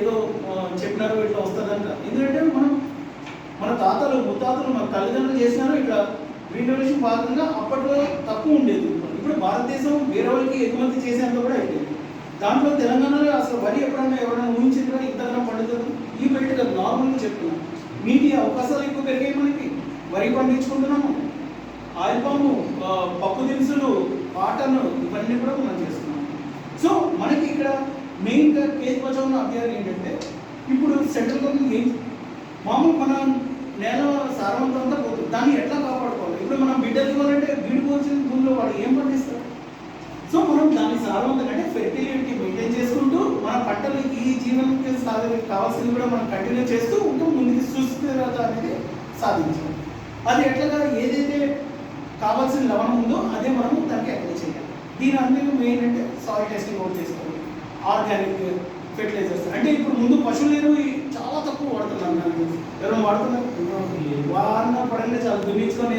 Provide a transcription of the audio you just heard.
ఏదో చెప్పినారు ఇట్లా వస్తుందంట. ఎందుకంటే మన తాతలు ముత్తాతలు మన తల్లిదండ్రులు చేసినారు. ఇట్లా గ్రీన్ రెవల్యూషన్ భాగంగా అప్పట్లో తక్కువ ఉండేది. ఇప్పుడు భారతదేశం వేరే వాళ్ళకి ఎగుమతి చేసేంత కూడా అయిపోయింది. దాంట్లో తెలంగాణలో అసలు వరి ఎవరైనా ఊహించిందా ఇంతగా పండుతుంది? ఈ బయట నార్మల్గా చెప్తున్నాం. నీటి అవకాశాలు ఎక్కువ పెరిగాయి. మనకి వరి పండించుకుంటున్నాము, ఆయిల్ పాము, పప్పు దినుసులు, కాటన్, ఇవన్నీ కూడా మనం చేస్తున్నాం. సో మనకి ఇక్కడ మెయిన్గా కేజ్ బచావ్ అభ్యాసం ఏంటంటే, ఇప్పుడు సెంట్రల్ గవర్నమెంట్ మామూలు మన నేల సారవంతం అంతా పోతుంది. దాన్ని ఎట్లా కాపాడుకోవాలి? ఇప్పుడు మనం బిడ్డలు ఇవ్వాలంటే వీడిపోవాల్సిన భూమిలో వాడు ఏం పండిస్తారు? సో మనం దాన్ని సారవంతంగా అంటే ఫెర్టిలిటీ మెయింటైన్ చేసుకుంటూ మన పంటలు ఈ జీవనానికి కావాల్సింది కూడా మనం కంటిన్యూ చేస్తూ ఉంటూ ముందుకు సుస్థిరత అనేది సాధించాలి. అది ఎట్లాగా ఏదైతే కావాల్సిన లవణం ఉందో అదే మనము దానికి అప్లై చేయాలి. దీని అన్ని మెయిన్ అంటే సాయిల్ టెస్టింగ్ అవుట్ చేసుకోవాలి. ఆర్గానిక్ ఫెర్టిలైజర్స్ అంటే ఇప్పుడు ముందు పశువుల ఎరువు చాలా తక్కువ వాడుతున్నాను. ఎవరైనా వాడుతున్నారు? వాడిన పడంగా చాలా దున్నించుకొని